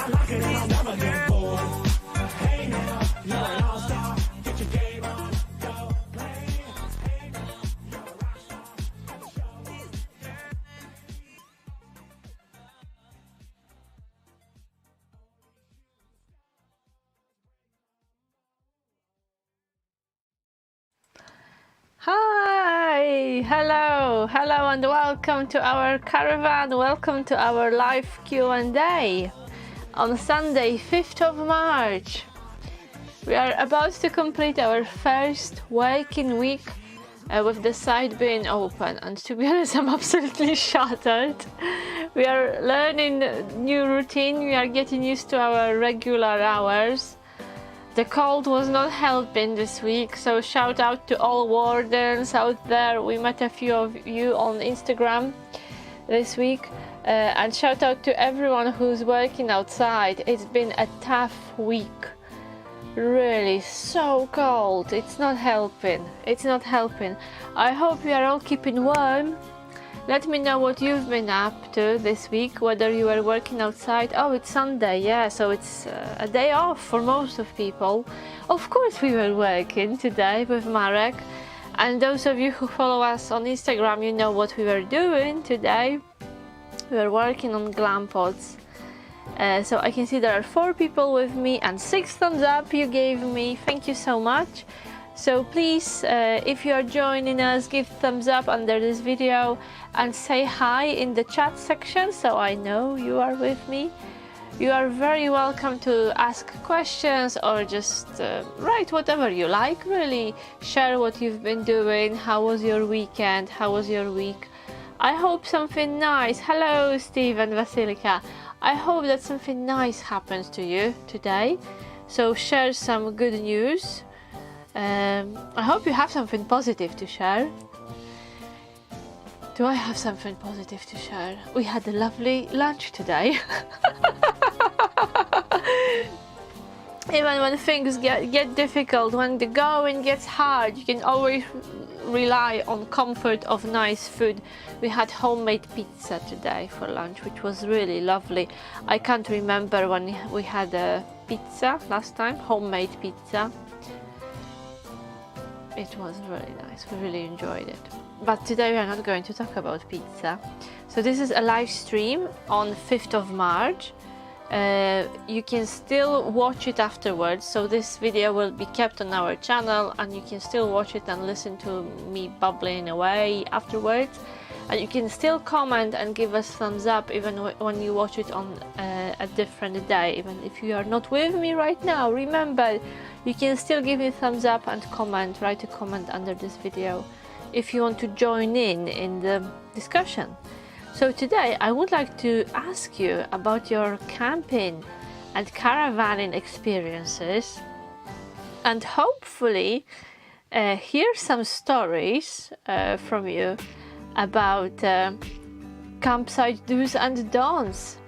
Hi, hello and welcome to our caravan. Welcome to our live Q&A on Sunday 5th of March. We are about to complete our first working week with the site being open, and to be honest, I'm absolutely shattered. We are learning new routine, we are getting used to our regular hours. The cold was not helping this week, so shout out to all wardens out there. We met a few of you on Instagram this week, and shout out to everyone who's working outside. It's been a tough week, really, so cold. It's not helping. I hope you are all keeping warm. Let me know what you've been up to this week, whether you are working outside. Oh, it's Sunday, yeah, so it's a day off for most of people. Of course we were working today with Marek, and those of you who follow us on Instagram, you know what we were doing today. We were working on glam pods. So I can see there are 4 people with me and 6 thumbs up you gave me. Thank you so much. So please, if you are joining us, give thumbs up under this video and say hi in the chat section so I know you are with me. You are very welcome to ask questions or just write whatever you like, really. Share what you've been doing. How was your weekend? How was your week? I hope something nice. Hello, Steve and Vasilika. I hope that something nice happens to you today. So share some good news. I hope you have something positive to share. Do I have something positive to share? We had a lovely lunch today. Even when things get difficult, when the going gets hard, you can always rely on comfort of nice food. We had homemade pizza today for lunch, which was really lovely. I can't remember when we had a pizza last time, homemade pizza. It was really nice, we really enjoyed it. But today we are not going to talk about pizza. So this is a live stream on 5th of March. You can still watch it afterwards, so this video will be kept on our channel and you can still watch it and listen to me bubbling away afterwards. And you can still comment and give us thumbs up even when you watch it on a different day. Even if you are not with me right now, remember, you can still give me thumbs up and comment, write a comment under this video if you want to join in the discussion. So today I would like to ask you about your camping and caravanning experiences, and hopefully hear some stories from you about campsite do's and don'ts.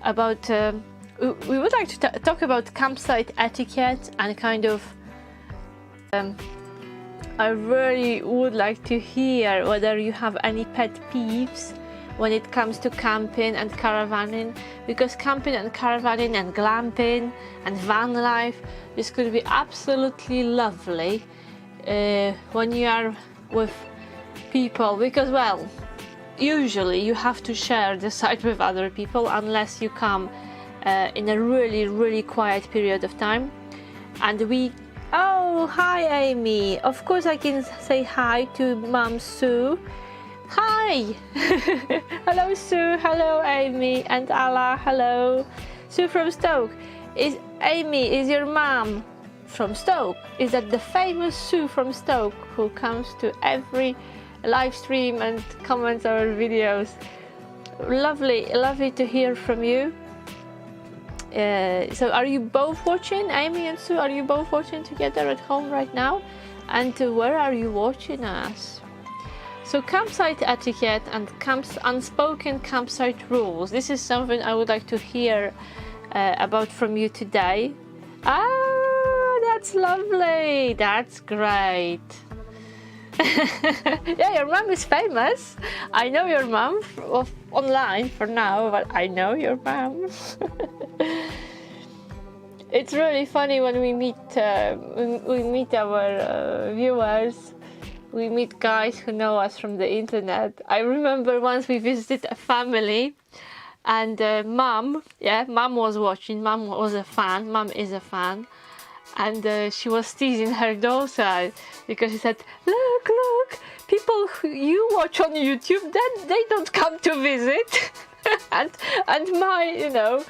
About we would like to talk about campsite etiquette and kind of I really would like to hear whether you have any pet peeves when it comes to camping and caravanning, because camping and caravanning and glamping and van life, this could be absolutely lovely when you are with people, because, well, usually you have to share the site with other people unless you come in a really quiet period of time. And oh, hi Amy, of course I can say hi to Mom Sue. Hi. Hello Sue, hello Amy, and Ala, hello. Sue from Stoke. Amy is your mom from Stoke? Is that the famous Sue from Stoke who comes to every live stream and comments our videos? Lovely to hear from you. So are you both watching, Amy and Sue? Are you both watching together at home right now? And where are you watching us? So campsite etiquette and unspoken campsite rules. This is something I would like to hear about from you today. Ah, that's lovely. That's great. Yeah, your mom is famous. I know your mom online for now, but I know your mom. It's really funny when we meet our viewers. We meet guys who know us from the internet. I remember once we visited a family, and mom was watching. Mom was a fan. Mom is a fan. And she was teasing her daughter because she said, look, people who you watch on YouTube, then they don't come to visit. and my,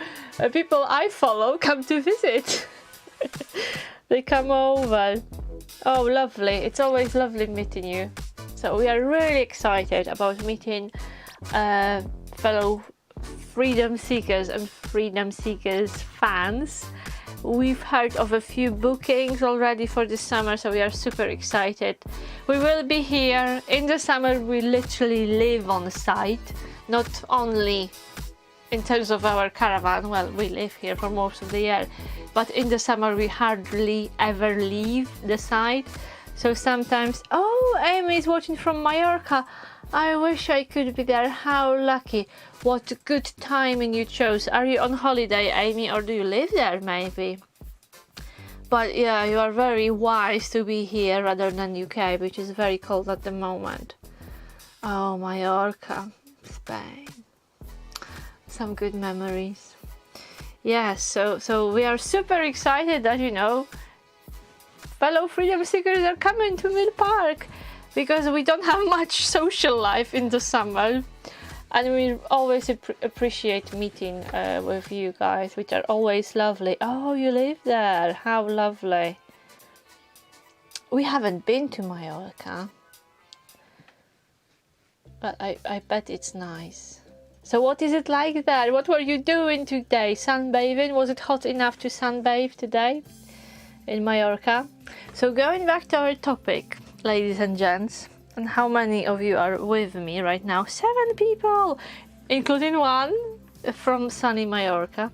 people I follow come to visit. They come over. Oh, lovely. It's always lovely meeting you. So we are really excited about meeting fellow freedom seekers and freedom seekers fans. We've heard of a few bookings already for the summer, so we are super excited. We will be here in the summer. We literally live on site, not only in terms of our caravan. Well, we live here for most of the year, but in the summer we hardly ever leave the site. So sometimes, oh, Amy is watching from Mallorca. I wish I could be there. How lucky. What good timing you chose. Are you on holiday, Amy, or do you live there maybe? But yeah, you are very wise to be here rather than UK, which is very cold at the moment. Oh, Mallorca, Spain. Some good memories. Yes, so we are super excited that, fellow freedom seekers are coming to Mill Park, because we don't have much social life in the summer, and we always appreciate meeting with you guys, which are always lovely. Oh, you live there, how lovely. We haven't been to Mallorca, but I bet it's nice. So what is it like there? What were you doing today? Sunbathing? Was it hot enough to sunbathe today in Mallorca? So going back to our topic, ladies and gents, and how many of you are with me right now? 7 people, including one from sunny Mallorca.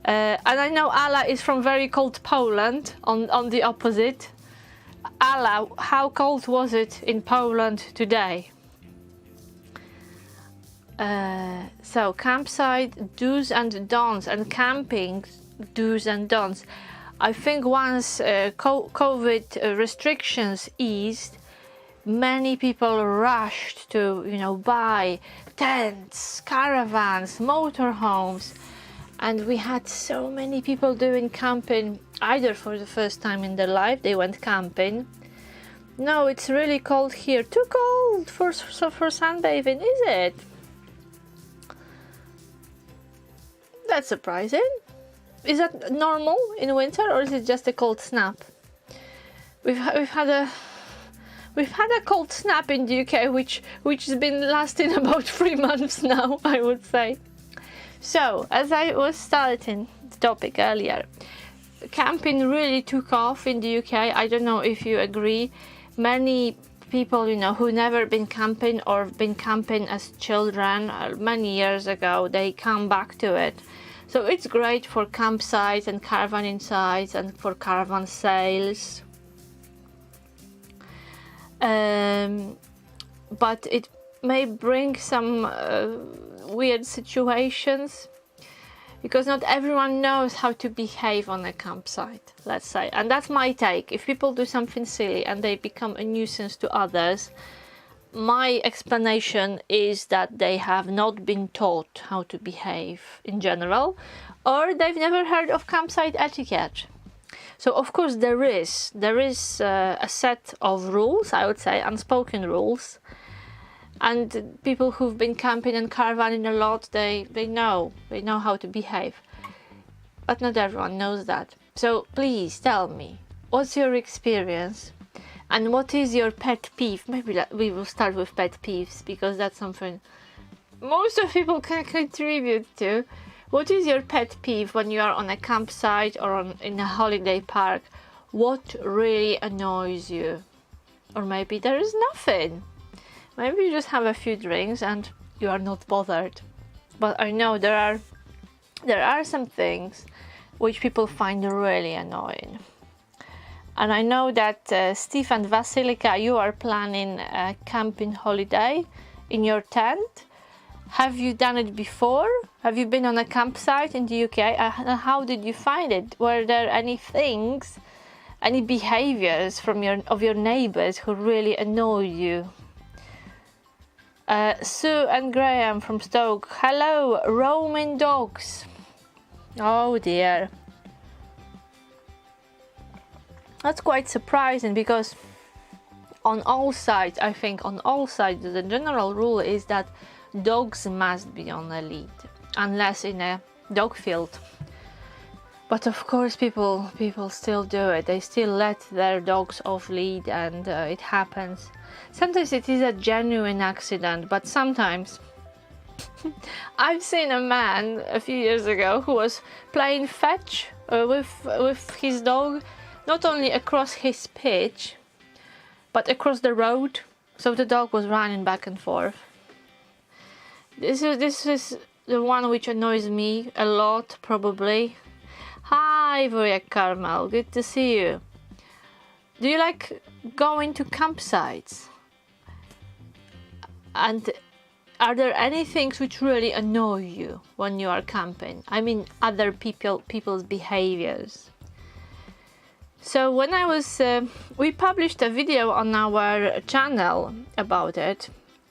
And I know Ala is from very cold Poland, on the opposite. Ala, how cold was it in Poland today? So campsite do's and don'ts, and camping do's and don'ts. I think once COVID restrictions eased, many people rushed to, buy tents, caravans, motorhomes, and we had so many people doing camping, either for the first time in their life, they went camping. No, it's really cold here. Too cold for sunbathing, is it? That's surprising. Is that normal in winter, or is it just a cold snap? We've had a cold snap in the UK, which has been lasting about 3 months now, I would say. So, as I was starting the topic earlier, camping really took off in the UK. I don't know if you agree. Many people, who never been camping or been camping as children many years ago, they come back to it. So it's great for campsites and caravanning sites and for caravan sales. But it may bring some weird situations, because not everyone knows how to behave on a campsite, let's say. And that's my take. If people do something silly and they become a nuisance to others, my explanation is that they have not been taught how to behave in general, or they've never heard of campsite etiquette. So of course there is a set of rules, I would say, unspoken rules, and people who've been camping and caravanning a lot, they know how to behave, but not everyone knows that. So please tell me, what's your experience? And what is your pet peeve? Maybe we will start with pet peeves, because that's something most of people can contribute to. What is your pet peeve when you are on a campsite or in a holiday park? What really annoys you? Or maybe there is nothing. Maybe you just have a few drinks and you are not bothered. But I know there are some things which people find really annoying. And I know that Steve and Vasilika, you are planning a camping holiday in your tent. Have you done it before? Have you been on a campsite in the UK? And how did you find it? Were there any things, any behaviors from your neighbours who really annoy you? Sue and Graham from Stoke. Hello, roaming dogs. Oh dear. That's quite surprising, because on all sides, I think on all sides, the general rule is that dogs must be on a lead, unless in a dog field. But of course people still do it. They still let their dogs off lead, and it happens. Sometimes it is a genuine accident, but sometimes I've seen a man a few years ago who was playing fetch with his dog, not only across his pitch but across the road, so the dog was running back and forth. This is the one which annoys me a lot, probably. Hi Voya Carmel, good to see you. Do you like going to campsites? And are there any things which really annoy you when you are camping? I mean, other people's behaviors. So when I was, we published a video on our channel about it,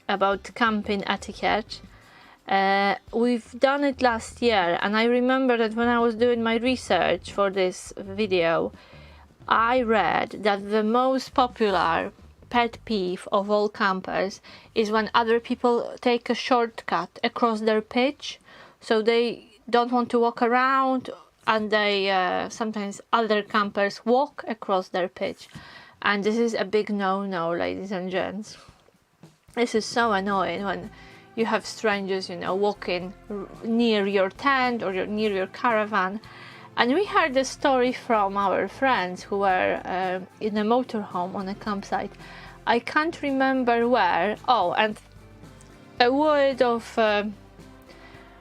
about camping etiquette. We've done it last year, and I remember that when I was doing my research for this video, I read that the most popular pet peeve of all campers is when other people take a shortcut across their pitch, so they don't want to walk around, and they sometimes other campers walk across their pitch, and this is a big no-no, ladies and gents. This is so annoying when you have strangers, you know, walking near your tent or near your caravan. And we heard a story from our friends who were in a motorhome on a campsite. I can't remember where. Oh, and a word of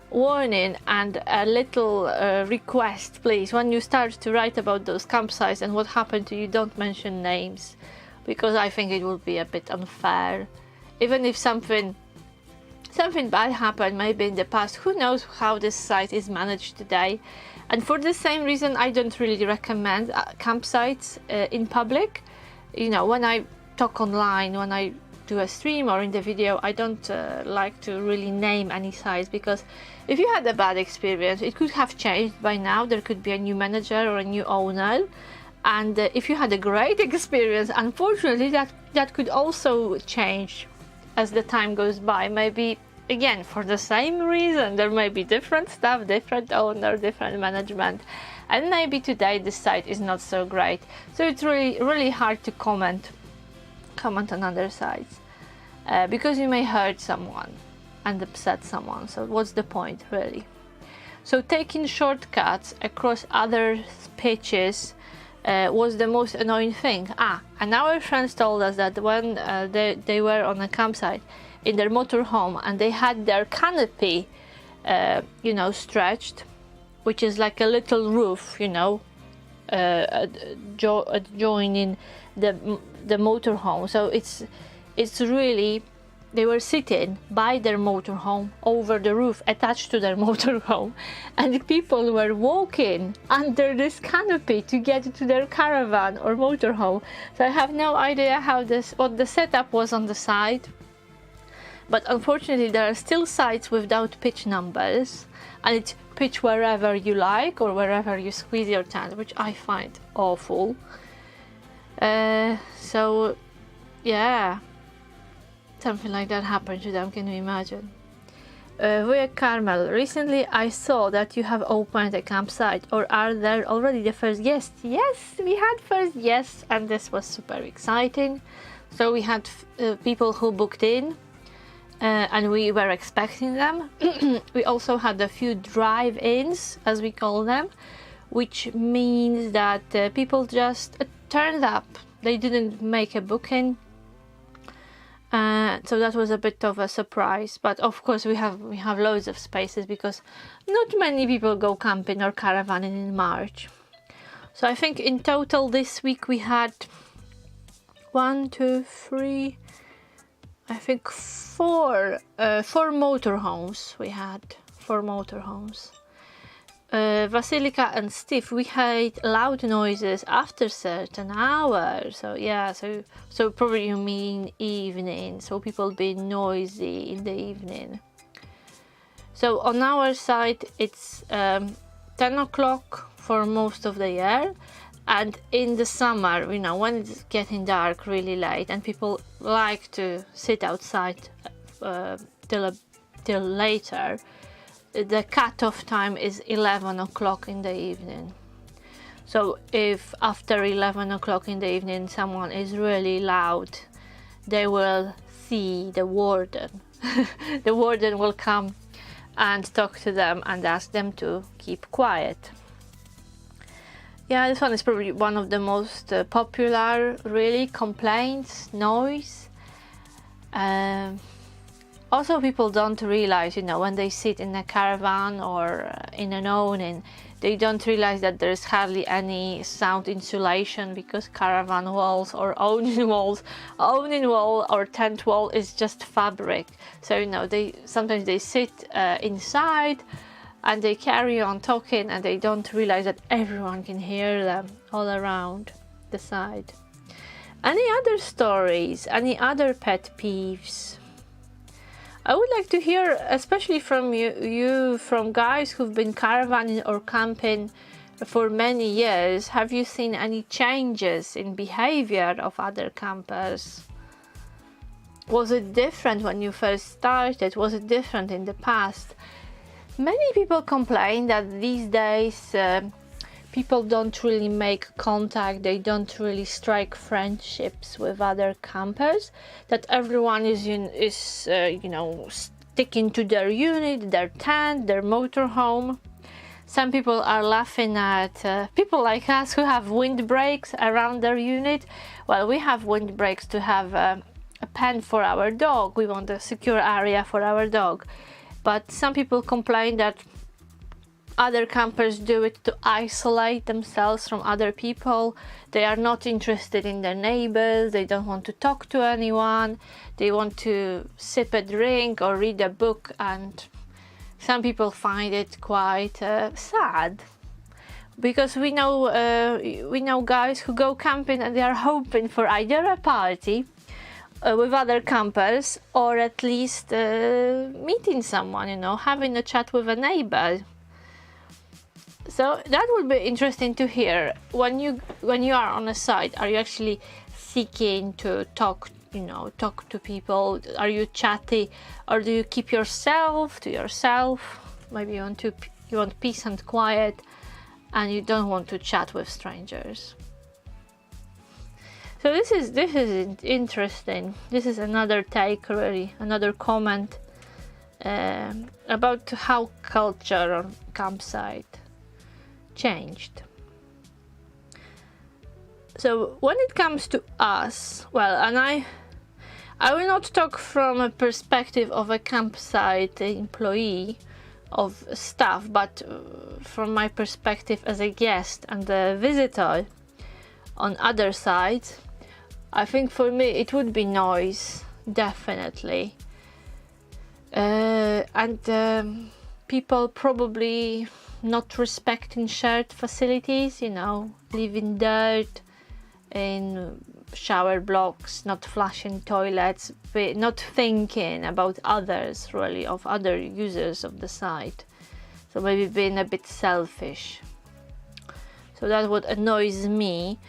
warning and a little request, please. When you start to write about those campsites and what happened to you, don't mention names, because I think it would be a bit unfair. Even if something bad happened maybe in the past, who knows how this site is managed today. And for the same reason, I don't really recommend campsites in public. You know, when I talk online, when I do a stream or in the video, I don't like to really name any sites, because if you had a bad experience, it could have changed by now. There could be a new manager or a new owner, and if you had a great experience, unfortunately that could also change as the time goes by. Maybe again, for the same reason, there may be different staff, different owner, different management, and maybe today this site is not so great, so it's really hard to comment on other sites, because you may hurt someone and upset someone. So what's the point, really? So taking shortcuts across other pitches was the most annoying thing. And our friends told us that when they were on a campsite in their motorhome and they had their canopy, you know, stretched, which is like a little roof, you know, joining the motorhome. So it's really, they were sitting by their motorhome over the roof attached to their motorhome, and the people were walking under this canopy to get to their caravan or motorhome. So I have no idea what the setup was on the site, but unfortunately there are still sites without pitch numbers, and it's pitch wherever you like or wherever you squeeze your tent, which I find awful. So yeah, something like that happened to them. Can you imagine? Voya Carmel, recently I saw that you have opened a campsite, or are there already the first guests? Yes, we had first guests, and this was super exciting. So we had people who booked in, and we were expecting them. We also had a few drive-ins, as we call them, which means that people just turned up. They didn't make a booking. So that was a bit of a surprise, but of course we have loads of spaces, because not many people go camping or caravanning in March. So I think in total this week we had 1, 2, 3, I think four motorhomes. We had 4 motorhomes. Vasilika and Steve, we hate loud noises after certain hours. So yeah, so probably you mean evening, so people being noisy in the evening. So on our side it's 10 o'clock for most of the year, and in the summer, you know, when it's getting dark really late and people like to sit outside till later, the cut-off time is 11 o'clock in the evening. So if after 11 o'clock in the evening someone is really loud, they will see the warden. The warden will come and talk to them and ask them to keep quiet. Yeah, this one is probably one of the most popular, really, complaints, noise. Also, people don't realize, you know, when they sit in a caravan or in an awning, they don't realize that there's hardly any sound insulation, because caravan walls or awning wall or tent wall is just fabric. So, you know, sometimes they sit inside and they carry on talking and they don't realize that everyone can hear them all around the side. Any other stories? Any other pet peeves? I would like to hear, especially from you from guys who've been caravanning or camping for many years. Have you seen any changes in behavior of other campers? Was it different when you first started? Was it different in the past? Many people complain that these days people don't really make contact, they don't really strike friendships with other campers, that everyone is you know, sticking to their unit, their tent, their motorhome. Some people are laughing at people like us who have windbreaks around their unit. Well, we have windbreaks to have a pen for our dog. We want a secure area for our dog. But some people complain that other campers do it to isolate themselves from other people. They are not interested in their neighbors, they don't want to talk to anyone, they want to sip a drink or read a book, and some people find it quite sad. Because we know guys who go camping and they are hoping for either a party with other campers, or at least meeting someone, you know, having a chat with a neighbor. So that would be interesting to hear. When you are on a site, are you actually seeking to talk to people? Are you chatty, or do you keep yourself to yourself? Maybe you want peace and quiet, and you don't want to chat with strangers. So this is interesting. This is another take, really, another comment about how culture on campsite changed. So when it comes to us, well, and I will not talk from a perspective of a campsite employee of staff, but from my perspective as a guest and a visitor on other sides, I think for me it would be noise, definitely. And people probably not respecting shared facilities, you know, leaving dirt in shower blocks, not flushing toilets, not thinking about others, really, of other users of the site. So maybe being a bit selfish. So that's what annoys me.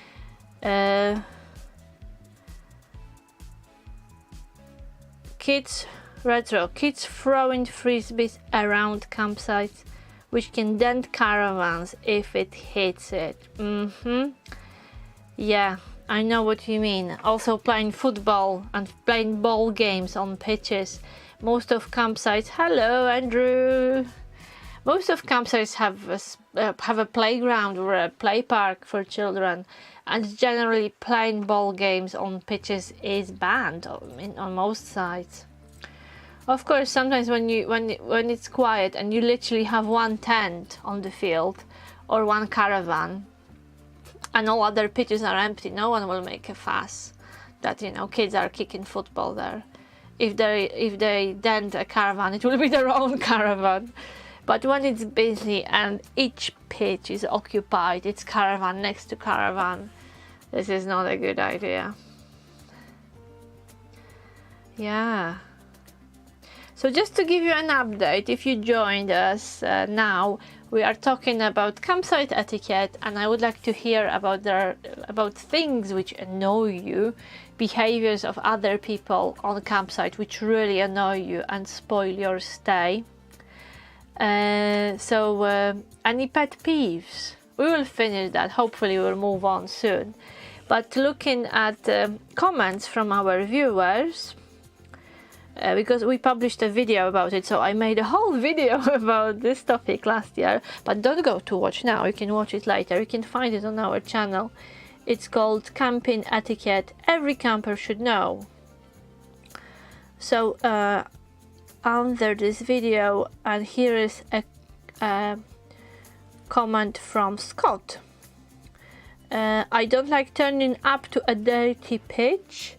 Kids throwing frisbees around campsites, which can dent caravans if it hits it. Yeah, I know what you mean. Also playing football and playing ball games on pitches. Most of campsites, hello Andrew. Most of campsites have a playground or a play park for children, and generally playing ball games on pitches is banned on most sites. Of course, sometimes when it's quiet and you literally have one tent on the field or one caravan, and all other pitches are empty, no one will make a fuss that, you know, kids are kicking football there. If they dent a caravan, it will be their own caravan. But when it's busy and each pitch is occupied, it's caravan next to caravan, this is not a good idea. Yeah. So just to give you an update, if you joined us now, we are talking about campsite etiquette, and I would like to hear about things which annoy you, behaviors of other people on campsite which really annoy you and spoil your stay. So any pet peeves? We will finish that, hopefully we'll move on soon. But looking at comments from our viewers, because we published a video about it, so I made a whole video about this topic last year, but don't go to watch now, you can watch it later, you can find it on our channel. It's called Camping Etiquette Every Camper Should Know. So under this video, and here is a comment from Scott. I don't like turning up to a dirty pitch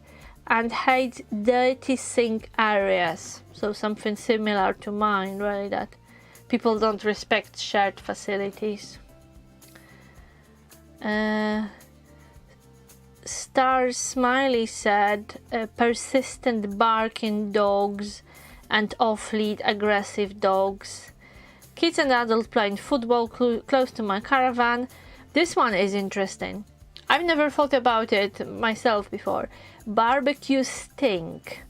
and hate dirty sink areas. So something similar to mine, really, that people don't respect shared facilities. Star Smiley said persistent barking dogs and off-lead aggressive dogs. Kids and adults playing football close to my caravan. This one is interesting. I've never thought about it myself before. Barbecue stink,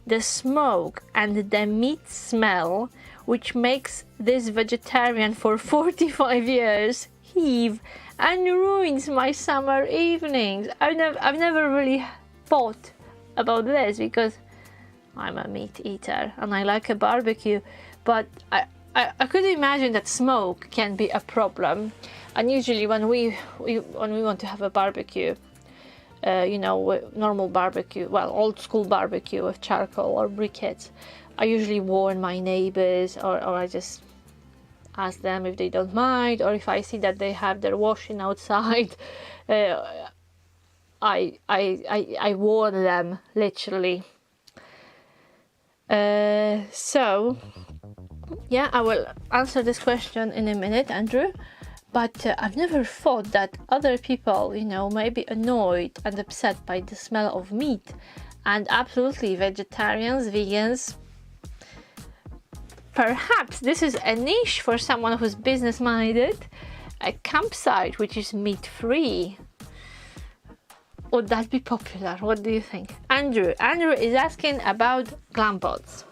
the smoke and the meat smell, which makes this vegetarian for 45 years heave and ruins my summer evenings. I've never really thought about this because I'm a meat eater and I like a barbecue, but I could imagine that smoke can be a problem. And usually when we want to have a barbecue, you know, normal barbecue, well, old school barbecue with charcoal or briquettes, I usually warn my neighbours, or I just ask them if they don't mind, or if I see that they have their washing outside, I warn them, literally. So yeah, I will answer this question in a minute, Andrew. But I've never thought that other people, you know, may be annoyed and upset by the smell of meat. And absolutely, vegetarians, vegans, perhaps this is a niche for someone who's business-minded. A campsite which is meat-free. Would that be popular? What do you think? Andrew is asking about glam pods.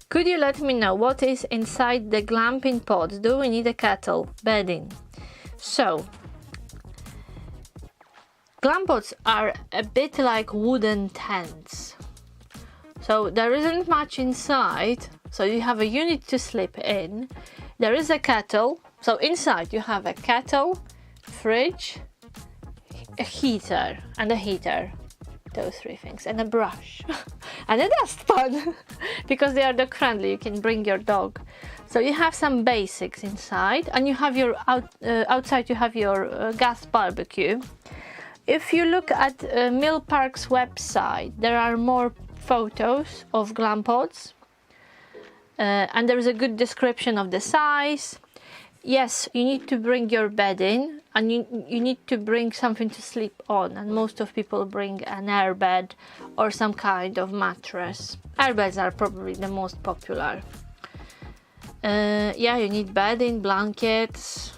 Could you let me know what is inside the glamping pods? Do we need a kettle? Bedding? So, glam pods are a bit like wooden tents. So there isn't much inside. So you have a unit to sleep in. There is a kettle. So inside you have a kettle, fridge, a heater, those three things, and a brush and a dustpan because they are dog friendly, you can bring your dog. So you have some basics inside, and you have your outside you have your gas barbecue. If you look at Mill Park's website, there are more photos of glam pods, and there is a good description of the size. Yes, you need to bring your bed in, and you need to bring something to sleep on, and most of people bring an airbed or some kind of mattress. Airbeds are probably the most popular. Yeah, you need bedding, blankets.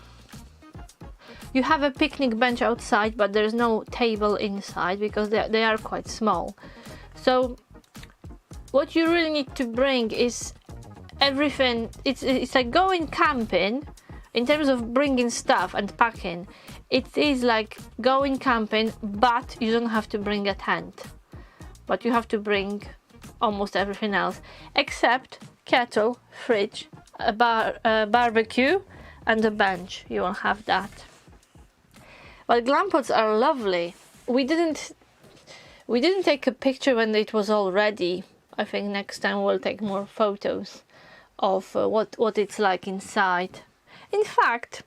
You have a picnic bench outside, but there's no table inside because they are quite small. So what you really need to bring is everything. It's like going camping. In terms of bringing stuff and packing, it is like going camping, but you don't have to bring a tent. But you have to bring almost everything else, except kettle, fridge, a barbecue, and a bench. You won't have that. But glam pods are lovely. We didn't take a picture when it was all ready. I think next time we'll take more photos of what it's like inside. In fact,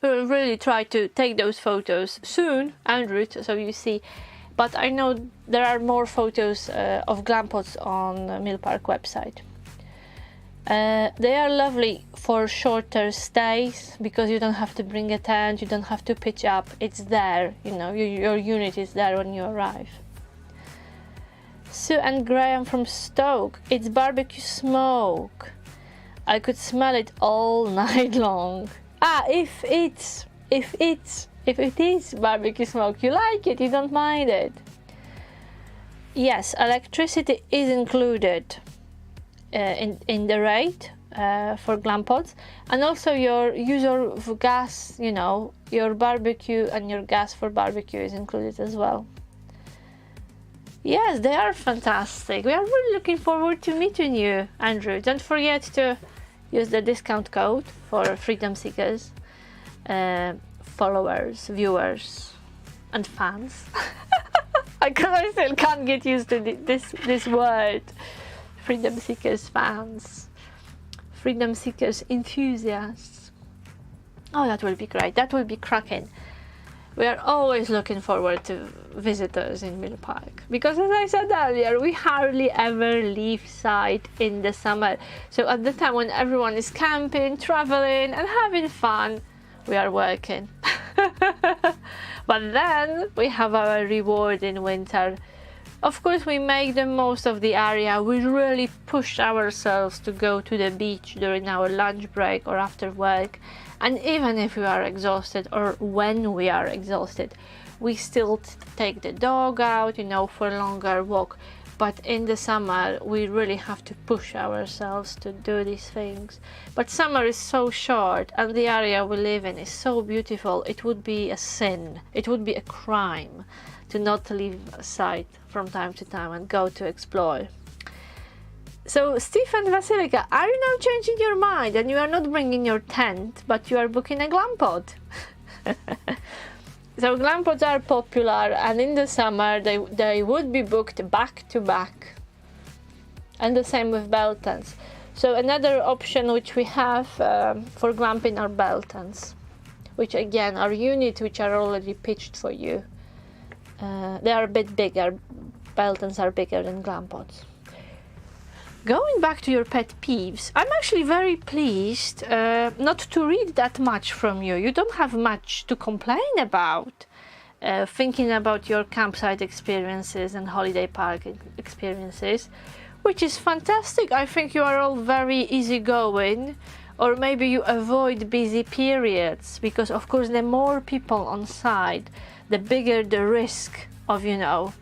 We will really try to take those photos soon, Andrew, so you see. But I know there are more photos of glam pods on Mill Park website. They are lovely for shorter stays because you don't have to bring a tent, you don't have to pitch up. It's there, you know, your unit is there when you arrive. Sue and Graham from Stoke. It's barbecue smoke. I could smell it all night long. Ah, if it is barbecue smoke, you like it, you don't mind it. Yes, electricity is included in the rate for glam pods, and also your use of gas, you know, your barbecue and your gas for barbecue is included as well. Yes, they are fantastic. We are really looking forward to meeting you, Andrew. Don't forget to use the discount code for Freedom Seekers, followers, viewers, and fans. I still can't get used to this word. Freedom Seekers fans, Freedom Seekers enthusiasts. Oh, that will be great. That will be cracking. We are always looking forward to visitors in Mill Park because, as I said earlier, we hardly ever leave site in the summer. So at the time when everyone is camping, traveling and having fun, we are working. But then we have our reward in winter. Of course, we make the most of the area. We really push ourselves to go to the beach during our lunch break or after work. And even if we are exhausted or when we are exhausted, we still take the dog out, you know, for a longer walk. But in the summer, we really have to push ourselves to do these things. But summer is so short and the area we live in is so beautiful. It would be a sin. It would be a crime to not leave site from time to time and go to explore. So, Steve and Vasilika, are you now changing your mind and you are not bringing your tent, but you are booking a glam pod? So, glam pods are popular, and in the summer they would be booked back to back. And the same with bell tents. So, another option which we have for glamping are bell tents, which again are units which are already pitched for you. They are a bit bigger. Bell tents are bigger than glam pods. Going back to your pet peeves, I'm actually very pleased not to read that much from you. You don't have much to complain about. Thinking about your campsite experiences and holiday park experiences, which is fantastic. I think you are all very easygoing, or maybe you avoid busy periods because, of course, the more people on site, the bigger the risk of, you know,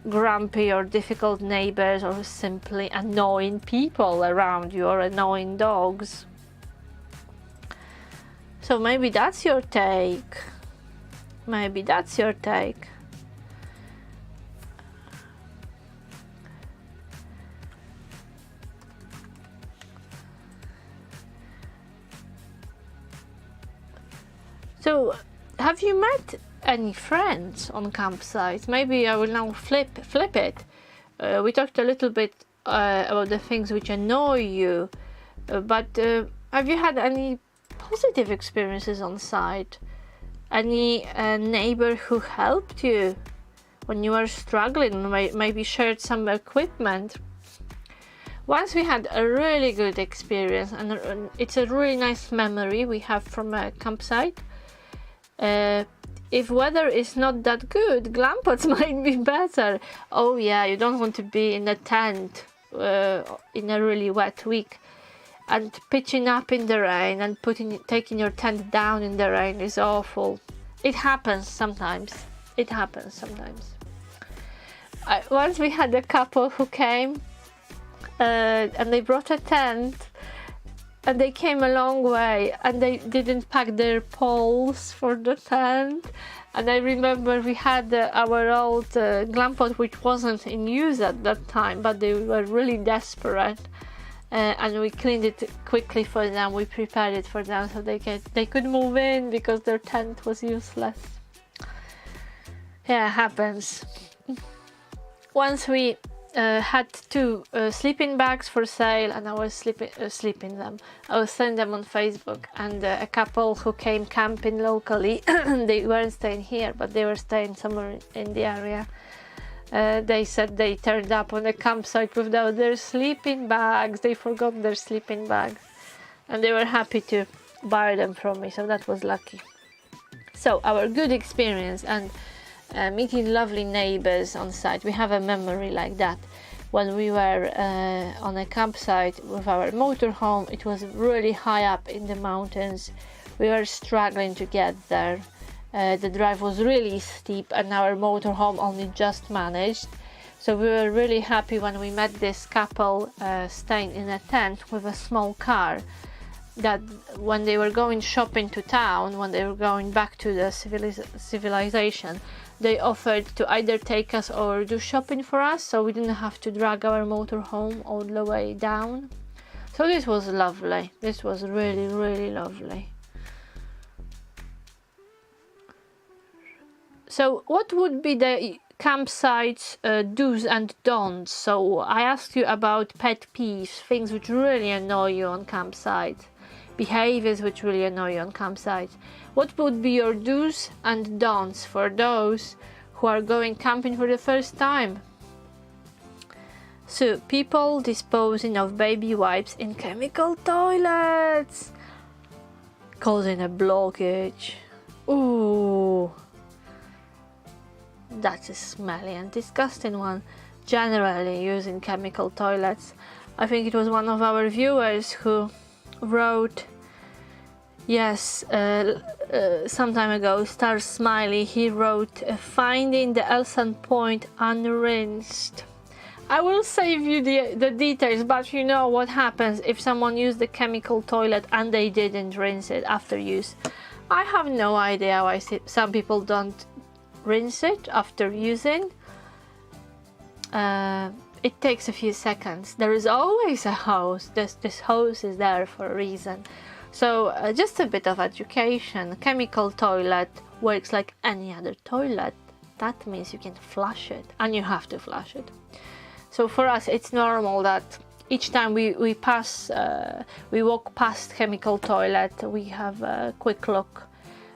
grumpy or difficult neighbors or simply annoying people around you or annoying dogs. So maybe that's your take. Maybe that's your take. So, have you met any friends on campsites? Maybe I will now flip it. We talked a little bit about the things which annoy you, but have you had any positive experiences on site? Any neighbor who helped you when you were struggling, maybe shared some equipment? Once we had a really good experience, and it's a really nice memory we have from a campsite. If weather is not that good, glam pods might be better. Oh yeah, you don't want to be in a tent in a really wet week and pitching up in the rain and taking your tent down in the rain is awful. It happens sometimes. It happens sometimes. Once we had a couple who came and they brought a tent. And they came a long way and they didn't pack their poles for the tent. And I remember we had our old glam pod which wasn't in use at that time, but they were really desperate. And we cleaned it quickly for them, we prepared it for them so they could move in because their tent was useless. Yeah, it happens. Once we had two sleeping bags for sale, and I was sleeping them. I was selling them on Facebook, and a couple who came camping locally, they weren't staying here, but they were staying somewhere in the area. They said they turned up on a campsite without their sleeping bags. They forgot their sleeping bags, and they were happy to buy them from me, so that was lucky. So our good experience and meeting lovely neighbours on site. We have a memory like that. When we were on a campsite with our motorhome, it was really high up in the mountains. We were struggling to get there. The drive was really steep, and our motorhome only just managed. So we were really happy when we met this couple staying in a tent with a small car, that when they were going shopping to town, when they were going back to the civilization, they offered to either take us or do shopping for us, so we didn't have to drag our motor home all the way down. So this was lovely. This was really, really lovely. So what would be the campsite's do's and don'ts? So I asked you about pet peeves, things which really annoy you on campsite, behaviors which really annoy you on campsite. What would be your do's and don'ts for those who are going camping for the first time? So, people disposing of baby wipes in chemical toilets, causing a blockage. Ooh, that's a smelly and disgusting one. Generally using chemical toilets. I think it was one of our viewers who wrote, yes, some time ago, Star Smiley, he wrote, finding the Elson Point unrinsed. I will save you the details, but you know what happens if someone used the chemical toilet and they didn't rinse it after use. I have no idea why some people don't rinse it after using. It takes a few seconds. There is always a hose. This hose is there for a reason. So just a bit of education. Chemical toilet works like any other toilet. That means you can flush it, and you have to flush it. So for us, it's normal that each time we walk past chemical toilet, we have a quick look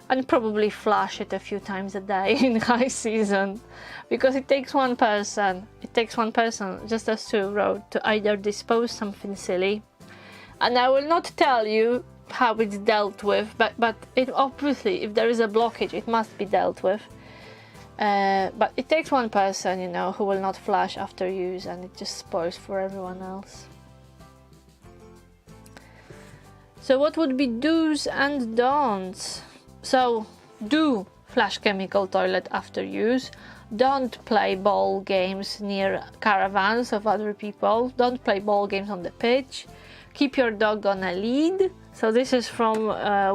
and probably flush it a few times a day in high season, because it takes one person, just as Sue wrote, to either dispose something silly, and I will not tell you how it's dealt with, but it obviously, if there is a blockage, it must be dealt with. But it takes one person, you know, who will not flush after use, and it just spoils for everyone else. So what would be do's and don'ts? So, do flush chemical toilet after use. Don't play ball games near caravans of other people. Don't play ball games on the pitch. Keep your dog on a lead. So this is from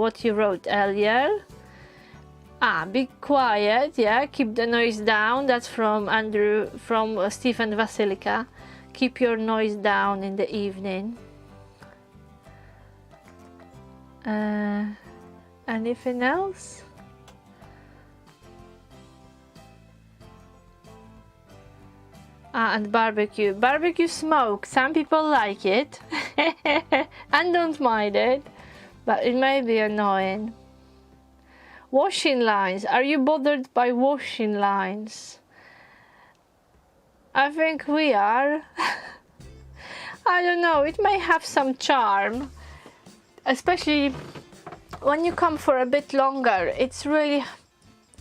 what you wrote earlier. Be quiet, yeah, keep the noise down. That's from Andrew, from Stephen Vasilika. Keep your noise down in the evening. Anything else? And barbecue. Barbecue smoke. Some people like it and don't mind it, but it may be annoying. Washing lines. Are you bothered by washing lines? I think we are. I don't know, it may have some charm, especially when you come for a bit longer. It's really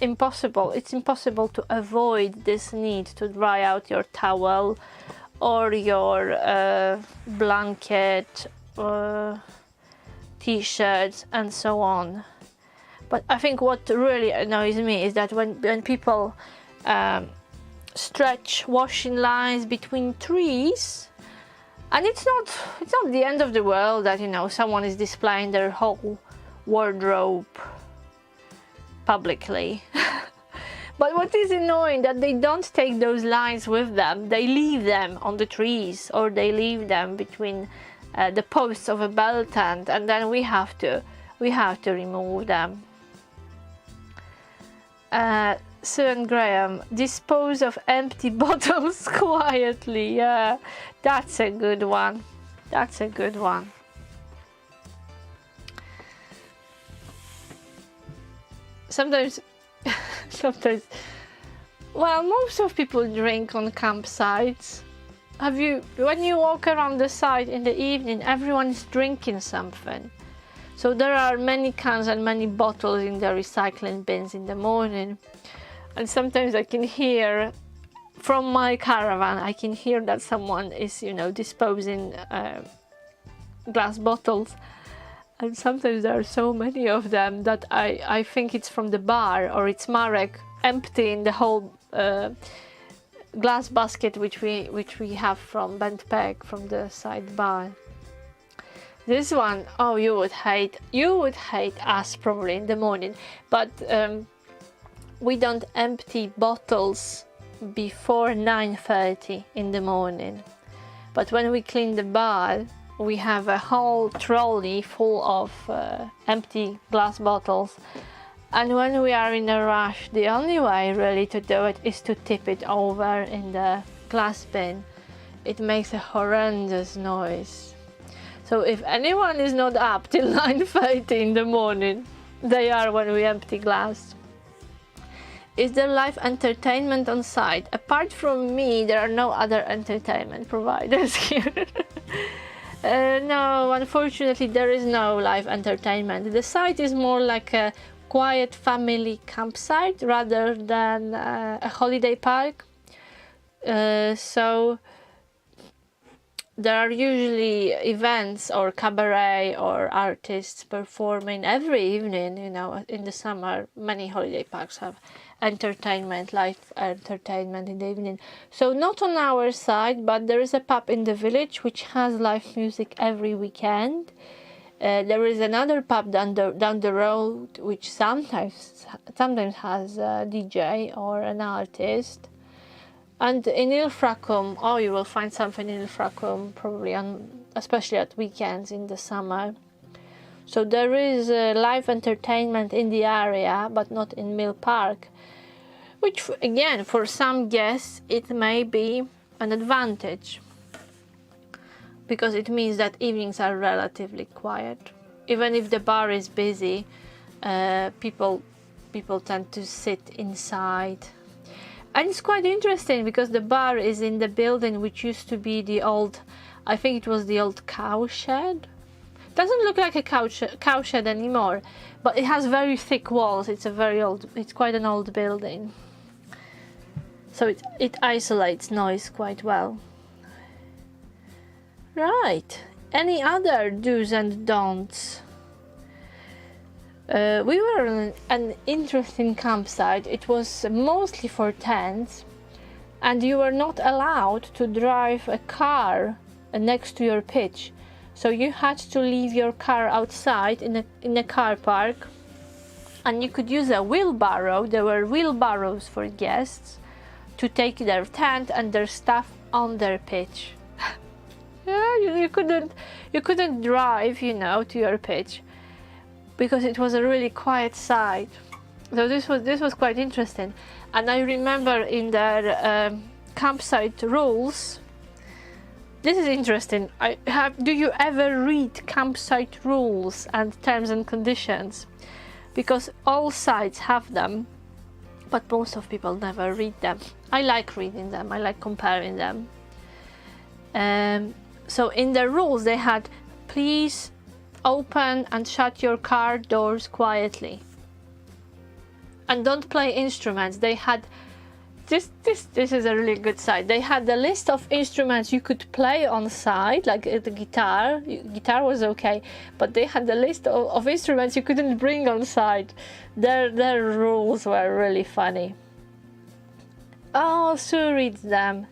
impossible. It's impossible to avoid this need to dry out your towel or your blanket, t-shirts and so on. But I think what really annoys me is that when people stretch washing lines between trees, and it's not the end of the world that, you know, someone is displaying their whole wardrobe publicly. But what is annoying that they don't take those lines with them. They leave them on the trees, or they leave them between the posts of a bell tent, and then we have to remove them. Sue and Graham, dispose of empty bottles quietly. Yeah, that's a good one. That's a good one. Sometimes, well, most of people drink on campsites. When you walk around the site in the evening, everyone is drinking something. So there are many cans and many bottles in the recycling bins in the morning. And sometimes I can hear, from my caravan, I can hear that someone is, disposing glass bottles. And sometimes there are so many of them that I think it's from the bar, or it's Marek emptying the whole glass basket which we have from Bent Peg, from the side bar. This one, oh, you would hate us probably in the morning, but we don't empty bottles before 9:30 in the morning. But when we clean the bar, we have a whole trolley full of empty glass bottles. And when we are in a rush, the only way really to do it is to tip it over in the glass bin. It makes a horrendous noise. So if anyone is not up till 9:30 in the morning, they are when we empty glass. Is there live entertainment on site? Apart from me, there are no other entertainment providers here. No, unfortunately, there is no live entertainment. The site is more like a quiet family campsite rather than a holiday park. So there are usually events or cabaret or artists performing every evening. In the summer, many holiday parks have entertainment, live entertainment in the evening. So not on our side, but there is a pub in the village which has live music every weekend. There is another pub down the road which sometimes has a DJ or an artist. And in Ilfracombe, you will find something in Ilfracombe probably, especially at weekends in the summer. So there is live entertainment in the area, but not in Mill Park, which again, for some guests, it may be an advantage, because it means that evenings are relatively quiet. Even if the bar is busy, people tend to sit inside. And it's quite interesting because the bar is in the building which used to be the old, I think it was the old cow shed. Doesn't look like a cow shed anymore, but it has very thick walls. It's quite an old building. So it isolates noise quite well. Right, any other do's and don'ts? We were on an interesting campsite. It was mostly for tents, and you were not allowed to drive a car next to your pitch. So you had to leave your car outside in a car park, and you could use a wheelbarrow. There were wheelbarrows for guests to take their tent and their stuff on their pitch. Yeah, you couldn't drive, to your pitch, because it was a really quiet site. So this was quite interesting. And I remember in their campsite rules, this is interesting. Do you ever read campsite rules and terms and conditions? Because all sites have them, but most of people never read them. I like reading them. I like comparing them. So in the rules they had, please open and shut your car doors quietly. And don't play instruments. They had this is a really good site. They had the list of instruments you could play on site, like the guitar. Guitar was okay, but they had the list of instruments you couldn't bring on site. Their rules were really funny. Oh, Sue reads them.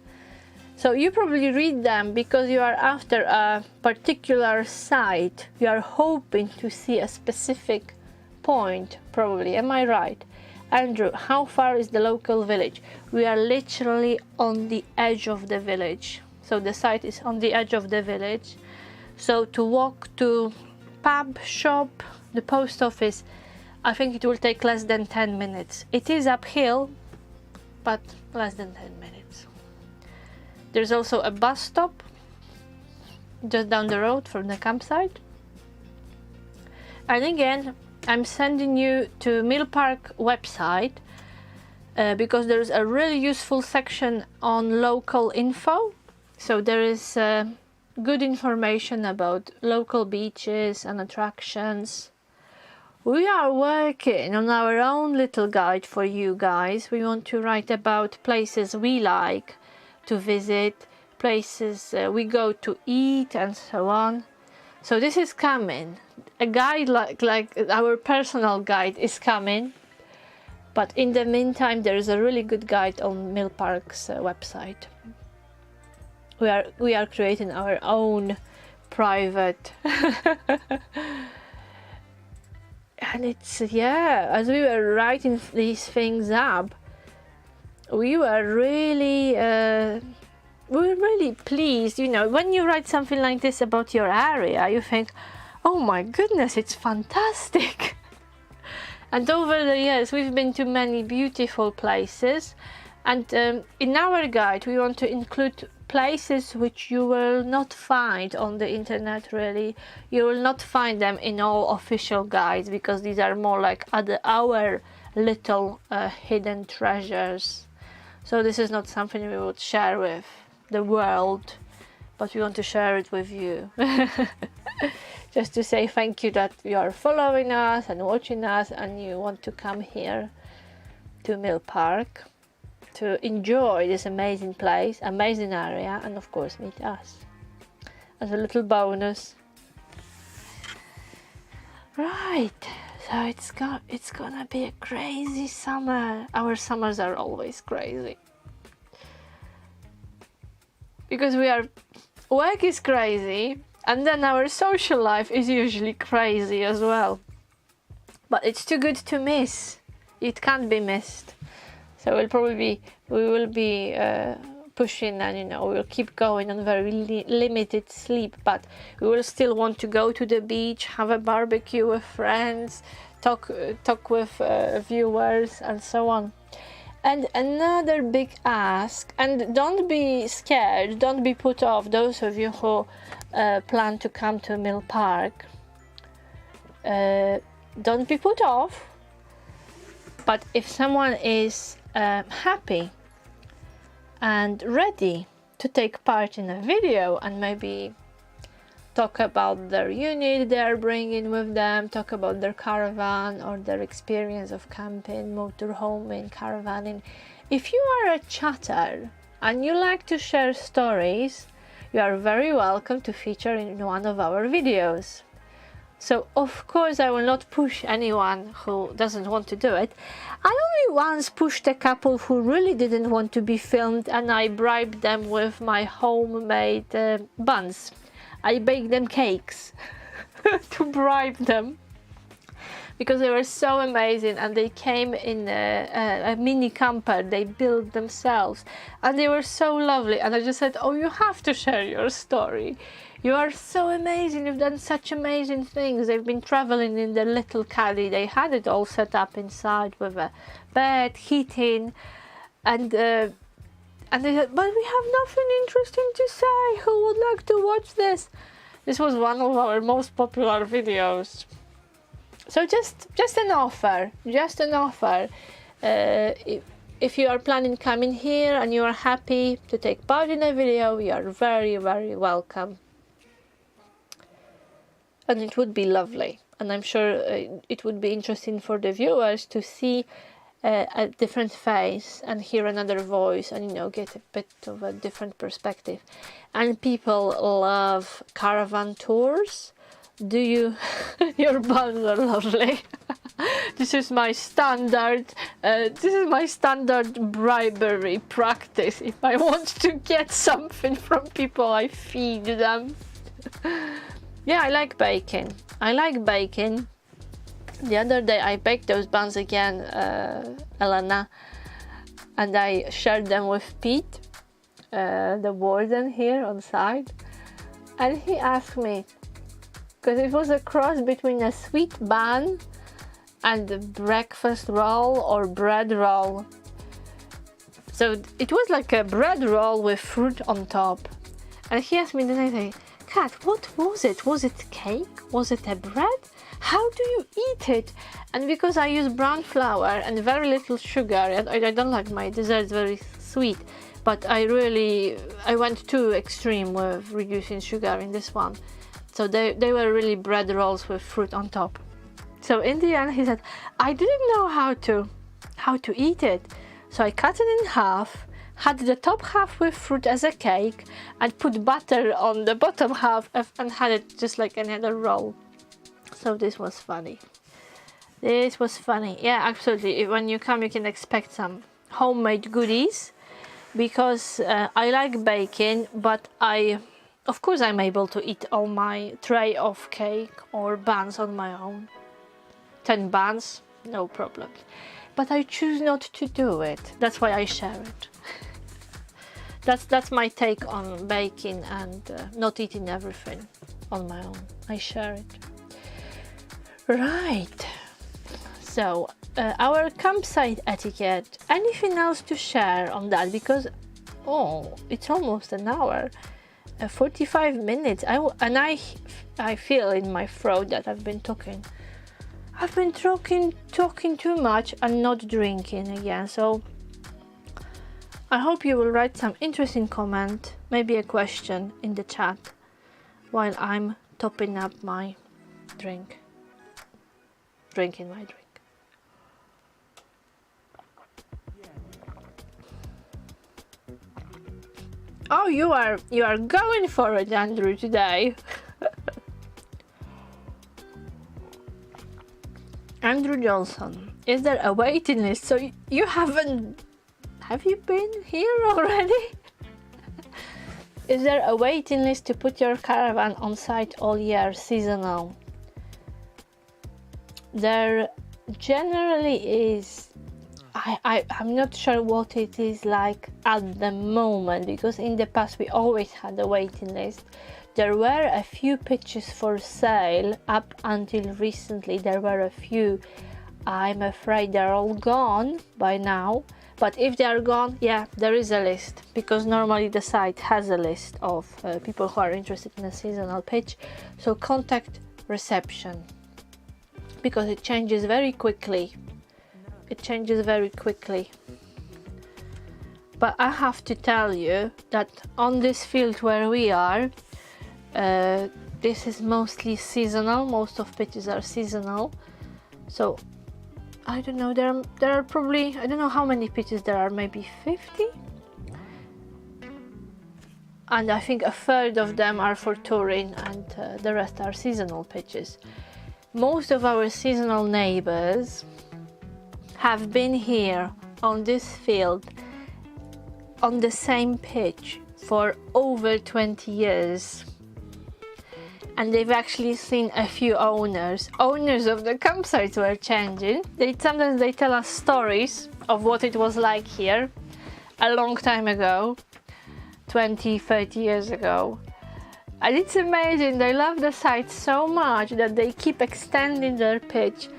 So you probably read them because you are after a particular site. You are hoping to see a specific point, probably. Am I right? Andrew, how far is the local village? We are literally on the edge of the village. So the site is on the edge of the village. So to walk to pub, shop, the post office, I think it will take less than 10 minutes. It is uphill, but less than 10 minutes. There's also a bus stop just down the road from the campsite. And again, I'm sending you to Mill Park website because there's a really useful section on local info. So there is good information about local beaches and attractions. We are working on our own little guide for you guys. We want to write about places we like to visit, places we go to eat, and so on. So this is coming. A guide like our personal guide is coming. But in the meantime, there is a really good guide on Mill Park's website. We are creating our own private and it's, yeah, as we were writing these things up, we were really pleased. You know, when you write something like this about your area, you think, oh my goodness, it's fantastic. And over the years, we've been to many beautiful places, and in our guide we want to include places which you will not find on the internet. Really, you will not find them in all official guides, because these are more like our little hidden treasures. So this is not something we would share with the world, but we want to share it with you. Just to say thank you that you are following us and watching us, and you want to come here to Mill Park to enjoy this amazing place, amazing area, and of course meet us as a little bonus. Right, so it's gonna be a crazy summer. Our summers are always crazy because work is crazy, and then our social life is usually crazy as well. But it's too good to miss. It can't be missed. So we will be pushing, and you know, we'll keep going on very limited sleep, but we will still want to go to the beach, have a barbecue with friends, talk with viewers, and so on. And another big ask, and don't be scared, don't be put off, those of you who plan to come to Mill Park, don't be put off. But if someone is happy and ready to take part in a video and maybe talk about their unit they're bringing with them, talk about their caravan or their experience of camping, motorhoming, caravanning. If you are a chatter and you like to share stories, you are very welcome to feature in one of our videos. So of course I will not push anyone who doesn't want to do it. I only once pushed a couple who really didn't want to be filmed, and I bribed them with my homemade buns. I baked them cakes to bribe them, because they were so amazing, and they came in a mini camper they built themselves, and they were so lovely, and I just said, oh, you have to share your story. You are so amazing, you've done such amazing things. They've been traveling in their little caddy, they had it all set up inside with a bed, heating, and they said, but we have nothing interesting to say, who would like to watch this? This was one of our most popular videos. So just an offer, if you are planning coming here and you are happy to take part in a video, you are very, very welcome. And it would be lovely, and I'm sure it would be interesting for the viewers to see a different face and hear another voice, and you know, get a bit of a different perspective. And people love caravan tours. Do you? Your buns are lovely. This is my standard bribery practice. If I want to get something from people, I feed them. Yeah, I like baking. The other day I baked those buns again, Elena, and I shared them with Pete, the warden here on site, and he asked me, because it was a cross between a sweet bun and the breakfast roll or bread roll. So it was like a bread roll with fruit on top. And he asked me the next day, Kat, what was it? Was it cake? Was it a bread? How do you eat it? And because I use brown flour and very little sugar, I don't like my desserts very sweet, but I went too extreme with reducing sugar in this one. So they were really bread rolls with fruit on top. So in the end he said, I didn't know how to eat it. So I cut it in half, had the top half with fruit as a cake, and put butter on the bottom half and had it just like another roll. So this was funny. This was funny. Yeah, absolutely. When you come, you can expect some homemade goodies, because I like baking, but of course I'm able to eat all my tray of cake or buns on my own. 10 buns, no problem. But I choose not to do it. That's why I share it. That's my take on baking and not eating everything on my own. I share it. Right. So our campsite etiquette. Anything else to share on that? Because it's almost an hour, 45 minutes. I feel in my throat that I've been talking too much and not drinking again. So I hope you will write some interesting comment, maybe a question in the chat while I'm topping up my drinking my drink. Oh, you are going for it, Andrew, today. Andrew Johnson, is there a waiting list? So you have you been here already? Is there a waiting list to put your caravan on site all year, seasonal? There generally is. I'm not sure what it is like at the moment, because in the past we always had a waiting list. There were a few pitches for sale up until recently. There were a few. I'm afraid they're all gone by now. But if they are gone, yeah, there is a list, because normally the site has a list of people who are interested in a seasonal pitch. So contact reception, because it changes very quickly. It changes very quickly. But I have to tell you that on this field where we are, this is mostly seasonal. Most of pitches are seasonal. So I don't know, there are probably, I don't know how many pitches there are, maybe 50? And I think a third of them are for touring, and the rest are seasonal pitches. Most of our seasonal neighbours have been here on this field on the same pitch for over 20 years. And they've actually seen a few owners of the campsites were changing. Sometimes they tell us stories of what it was like here a long time ago, 20, 30 years ago. And it's amazing, they love the site so much that they keep extending their pitch.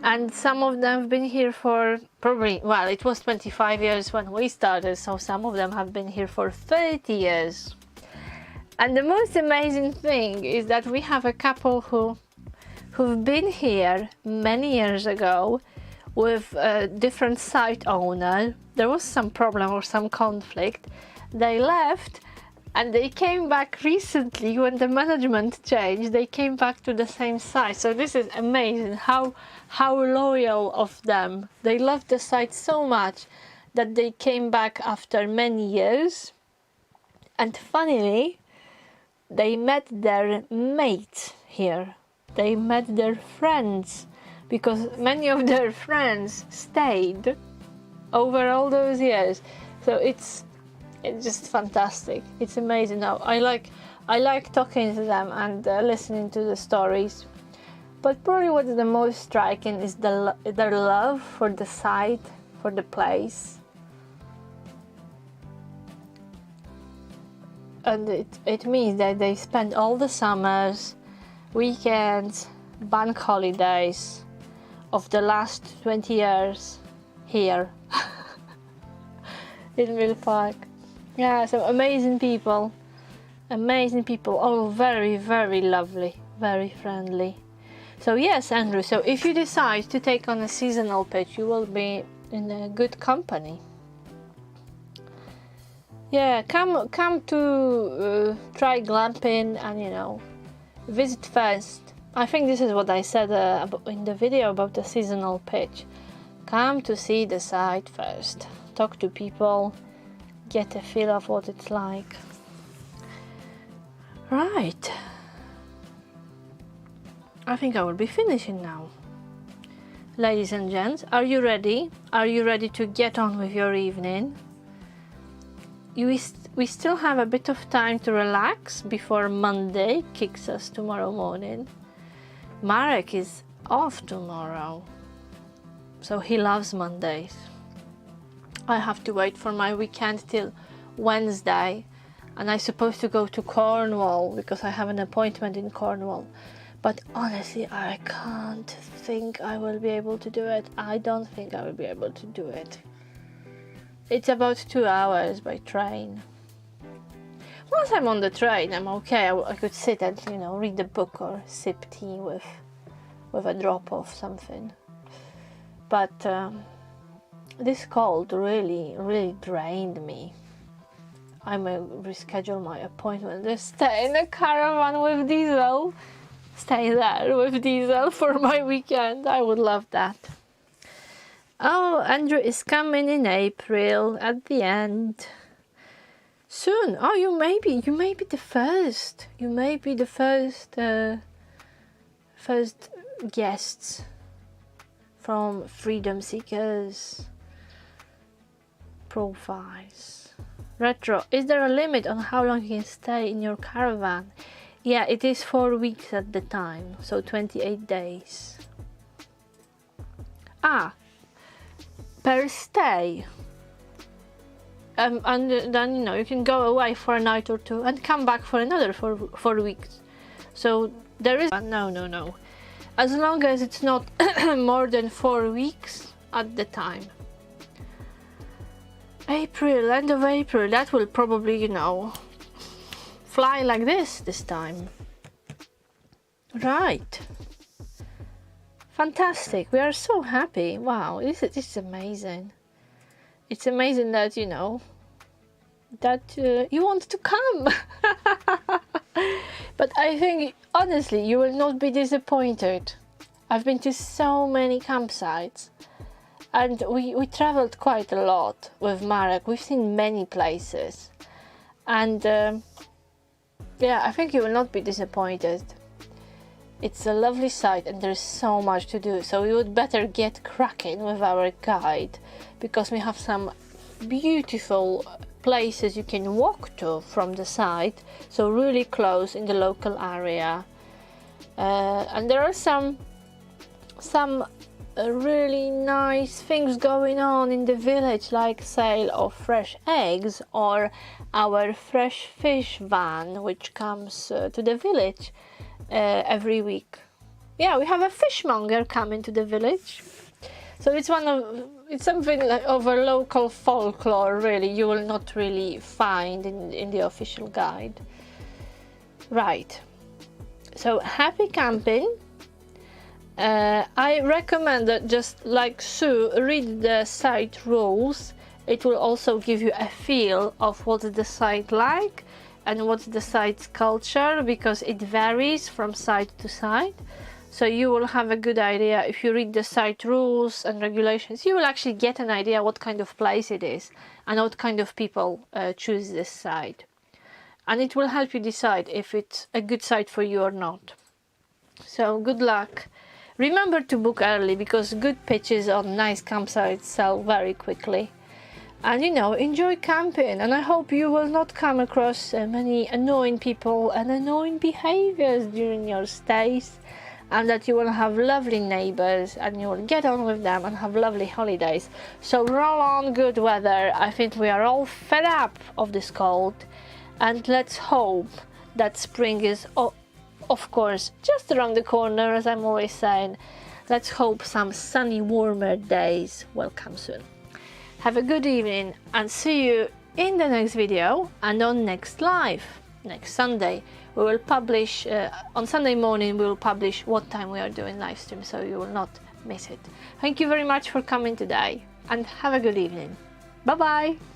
And some of them have been here for probably, well, it was 25 years when we started, so some of them have been here for 30 years. And the most amazing thing is that we have a couple who've been here many years ago with a different site owner. There was some problem or some conflict. They left and they came back recently when the management changed. They came back to the same site. So this is amazing how loyal of them. They loved the site so much that they came back after many years. And funnily, they met their mates here. They met their friends, because many of their friends stayed over all those years. So it's just fantastic. It's amazing. Now I like talking to them and listening to the stories. But probably what's the most striking is their love for the site, for the place. And it means that they spend all the summers, weekends, bank holidays of the last 20 years here in Mill Park. Yeah, so amazing people, all very, very lovely, very friendly. So yes, Andrew, so if you decide to take on a seasonal pitch, you will be in a good company. Yeah, come to try glamping and, you know, visit first. I think this is what I said in the video about the seasonal pitch. Come to see the site first, talk to people, get a feel of what it's like. Right, I think I will be finishing now. Ladies and gents, are you ready? Are you ready to get on with your evening? We still have a bit of time to relax before Monday kicks us tomorrow morning. Marek is off tomorrow, so he loves Mondays. I have to wait for my weekend till Wednesday, and I'm supposed to go to Cornwall because I have an appointment in Cornwall. But honestly, I can't think I will be able to do it. I don't think I will be able to do it. It's about 2 hours by train. Once I'm on the train, I'm okay. I could sit and, you know, read a book or sip tea with a drop of something. But this cold really, really drained me. I may reschedule my appointment. Just stay in a caravan with Diesel. Stay there with Diesel for my weekend. I would love that. Oh, Andrew is coming in April at the end. Soon. Oh, you may be the first. You may be the first guests from Freedom Seekers profiles. Retro, is there a limit on how long you can stay in your caravan? Yeah, it is 4 weeks at the time, so 28 days. Per stay. And then, you know, you can go away for a night or two and come back for another 4 weeks. So there is no. As long as it's not more than 4 weeks at the time. April, end of April, that will probably, you know, fly like this time. Right. Fantastic. We are so happy. Wow, this is amazing. It's amazing that, you know, that you want to come. But I think, honestly, you will not be disappointed. I've been to so many campsites, and we traveled quite a lot with Marek. We've seen many places, and yeah, I think you will not be disappointed. It's a lovely site and there's so much to do, so we would better get cracking with our guide, because we have some beautiful places you can walk to from the site, so really close in the local area. And there are some really nice things going on in the village, like sale of fresh eggs or our fresh fish van, which comes to the village every week. Yeah, we have a fishmonger coming to the village, so it's something like of a local folklore. Really, you will not really find in the official guide. Right, so happy camping. I recommend that, just like Sue, read the site rules. It will also give you a feel of what's the site like and what's the site's culture, because it varies from site to site. So you will have a good idea. If you read the site rules and regulations, you will actually get an idea what kind of place it is and what kind of people choose this site. And it will help you decide if it's a good site for you or not. So good luck. Remember to book early, because good pitches on nice campsites sell very quickly. And, you know, enjoy camping, and I hope you will not come across many annoying people and annoying behaviors during your stays, and that you will have lovely neighbours and you will get on with them and have lovely holidays. So roll on good weather. I think we are all fed up of this cold, and let's hope that spring is, of course, just around the corner, as I'm always saying. let's hope some sunny, warmer days will come soon. Have a good evening and see you in the next video and on next live. Next Sunday we will publish, on Sunday morning we will publish what time we are doing live stream, so you will not miss it. Thank you very much for coming today and have a good evening. Bye bye!